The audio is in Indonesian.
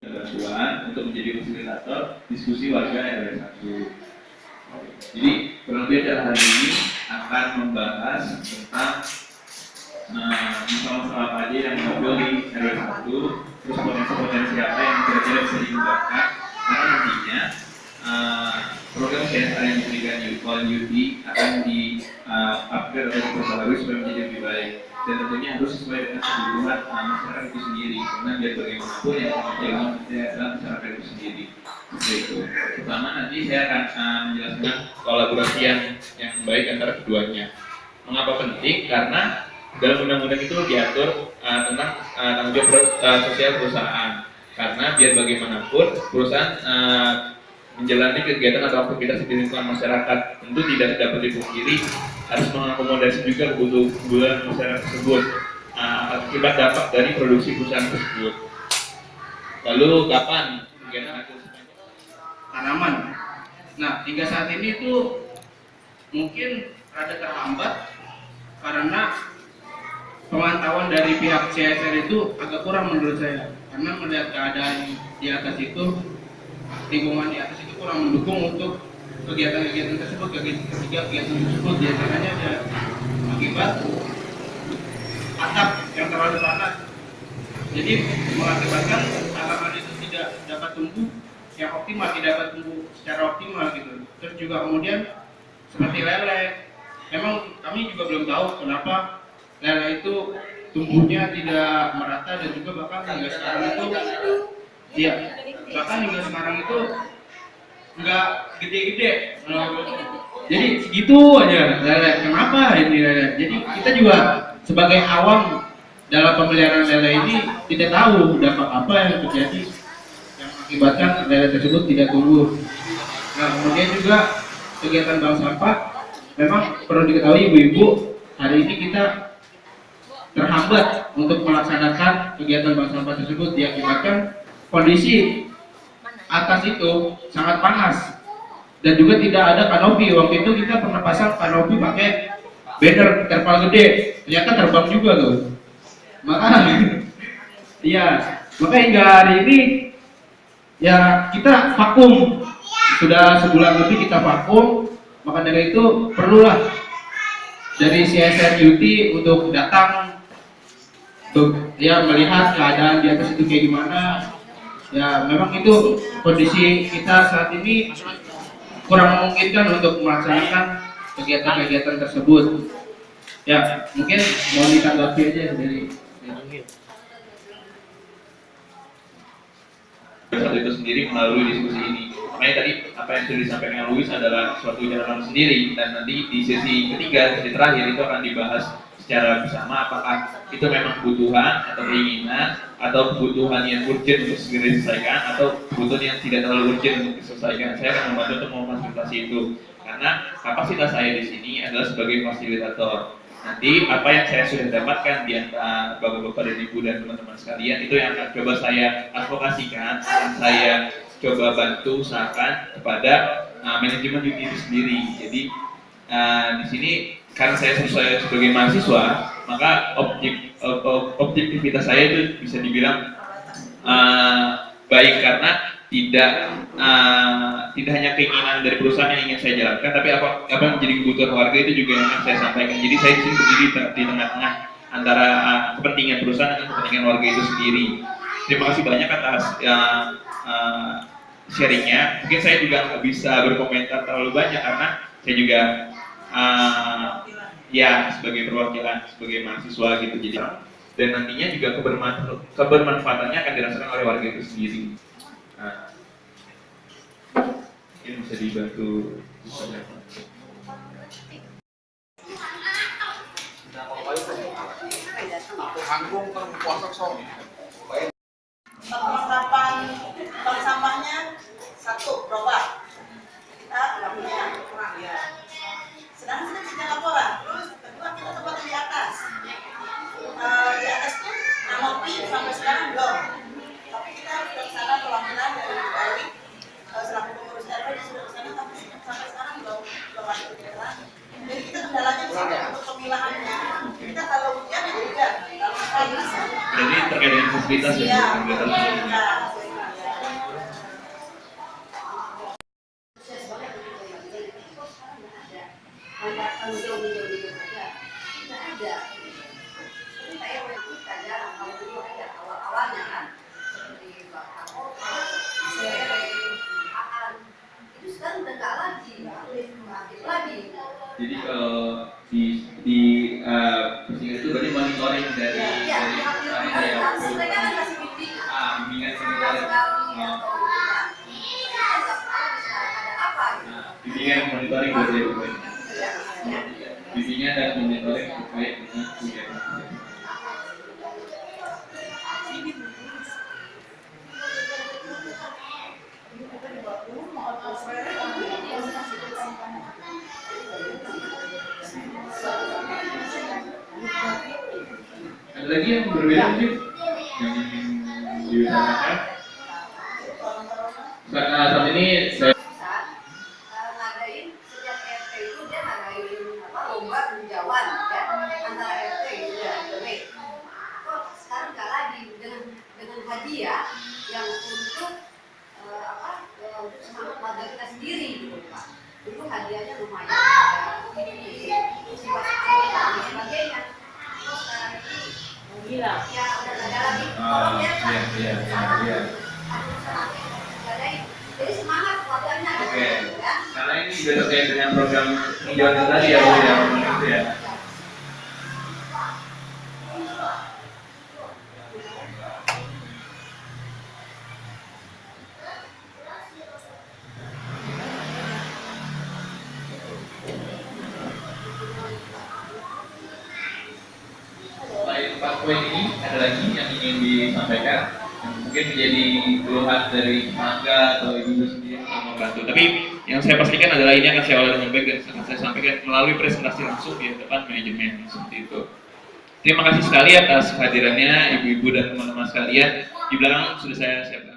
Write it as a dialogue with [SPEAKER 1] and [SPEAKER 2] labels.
[SPEAKER 1] bantuan untuk menjadi fasilitator diskusi warga RW 1. Jadi kurang lebih acara hari ini akan membahas tentang masalah-masalah apa aja yang muncul di RW 1, terus potensi-potensi apa yang kira-kira bisa dikembangkan, karena nantinya program CSR yang diberikan oleh UT akan di-upgrade atau diperbaharui supaya menjadi lebih baik, dan tentunya harus sesuai dengan kebutuhan masyarakat itu sendiri, karena biar bagaimanapun yang menjaga adalah masyarakat itu sendiri. Seperti itu. Pertama nanti saya akan menjelaskan kolaborasi yang baik antara keduanya. Mengapa penting? Karena dalam undang-undang itu diatur tentang tanggung jawab sosial perusahaan. Karena biar bagaimanapun perusahaan menjalani kegiatan atau aktivitas di lingkungan masyarakat tentu tidak dapat dipungkiri harus mengakomodasi juga kebutuhan masyarakat tersebut akibat dampak dari produksi perusahaan tersebut. Lalu kapan kegiatan
[SPEAKER 2] tanaman? Nah, hingga saat ini tuh mungkin rada terhambat karena pemantauan dari pihak CSR itu agak kurang menurut saya, karena melihat keadaan di atas itu, lingkungan di atas itu kurang mendukung untuk kegiatan-kegiatan tersebut. Kegiatan tersebut biasanya ada akibat atap yang terlalu panas, jadi mengakibatkan tanaman itu tidak dapat tumbuh yang optimal, tidak dapat tumbuh secara optimal gitu. Terus juga kemudian seperti lele, memang kami juga belum tahu kenapa lele itu tumbuhnya tidak merata, dan juga bahkan hingga sekarang itu nggak gede-gede. Jadi segitu aja lele. Kenapa ini lele? Jadi kita juga sebagai awam dalam pemeliharaan lele ini tidak tahu dampak apa yang terjadi yang mengakibatkan lele tersebut tidak tumbuh. Nah, kemudian juga kegiatan bank sampah, memang perlu diketahui ibu-ibu, hari ini kita terhambat untuk melaksanakan kegiatan bank sampah tersebut diakibatkan kondisi atas itu sangat panas dan juga tidak ada kanopi. Waktu itu kita pernah pasang kanopi pakai banner terpal gede, ternyata terbang juga tuh. Maka maka hingga hari ini ya kita vakum, sudah sebulan lebih kita vakum. Maka dari itu perlulah dari CSR UT untuk datang untuk melihat keadaan di atas itu kayak gimana. Ya, memang itu kondisi kita saat ini kurang memungkinkan untuk melaksanakan kegiatan-kegiatan tersebut. Ya, mungkin mau ditanggapi aja dari
[SPEAKER 1] satu itu sendiri melalui diskusi ini. Makanya tadi apa yang sudah disampaikan Luis adalah suatu catatan sendiri, dan nanti di sesi ketiga, sesi terakhir itu akan dibahas secara bersama apakah itu memang kebutuhan atau keinginan atau kebutuhan yang urgent untuk segera diselesaikan atau kebutuhan yang tidak terlalu urgent untuk diselesaikan. Saya akan membantu untuk memfasilitasi itu, karena kapasitas saya di sini adalah sebagai fasilitator. Nanti apa yang saya sudah dapatkan di antara bapak-bapak dan ibu dan teman-teman sekalian itu yang akan coba saya advokasikan, akan saya coba bantu usahakan kepada manajemen UT itu sendiri. Jadi di sini karena saya sebagai mahasiswa, maka objektivitas saya itu bisa dibilang baik, karena tidak hanya keinginan dari perusahaan yang ingin saya jalankan, tapi apa yang menjadi kebutuhan warga itu juga yang akan saya sampaikan. Jadi saya di sini berdiri di tengah-tengah antara kepentingan perusahaan dan kepentingan warga itu sendiri. Terima kasih banyak atas sharingnya. Mungkin saya juga nggak bisa berkomentar terlalu banyak karena saya juga sebagai perwakilan, sebagai mahasiswa gitu. Jadi dan nantinya juga kebermanfaatannya akan dirasakan oleh warga itu sendiri. Mungkin bisa dibantu.
[SPEAKER 3] Penerapan bank sampahnya satu berubah, kita nggak punya kurang ya. Sedangkan kita tidak laporan. Terus kedua kita tempat di atas. Di atas tuh kanopi sampai sekarang belum. Tapi kita sudah kesana perwakilan dari selaku pengurus RW sudah kesana, tapi sampai sekarang belum ada kegiatan. Jadi kita kendalanya di sini untuk pemilahannya. Kita kalau hujan ya hujan, kalau panas.
[SPEAKER 1] Jadi terkait dengan fasilitas ya. Jadi kalau di pusingan itu berarti monitoring dari
[SPEAKER 4] mereka kan masih
[SPEAKER 1] bimbingan monitoring. Bimbingan monitoring berarti bimbingan dan monitoring terkait dengan kegiatan. Ada lagi yang berbeda mungkin yang diutamakan. Saat ini saya
[SPEAKER 4] ngadain setiap RT itu dia ngadain lomba tinjauan ya antara RT gitu ya RW. Kok sekarang nggak lagi dengan hadiah yang untuk untuk semangat warga kita sendiri gitu Pak. Dulu hadiahnya lumayan sifat dan sebagainya. Terus sekarang ini ya udah nggak ada lagi. Tolong ya Pak.
[SPEAKER 1] Iya.
[SPEAKER 4] Jadi semangat warganya
[SPEAKER 1] Oke.
[SPEAKER 4] gitu ya.
[SPEAKER 1] Karena ini juga terkait dengan program hijauan itu tadi ya Bu ya, itu ya. Selain 4 poin ini, ada lagi yang ingin disampaikan yang mungkin menjadi keluhan dari tetangga atau ibu sendiri yang membantu. Tapi yang saya pastikan adalah ini akan saya olah dengan baik dan akan saya sampaikan melalui presentasi langsung di depan manajemen seperti itu. Terima kasih sekali atas kehadirannya ibu-ibu dan teman-teman sekalian. Di belakang sudah saya siapkan.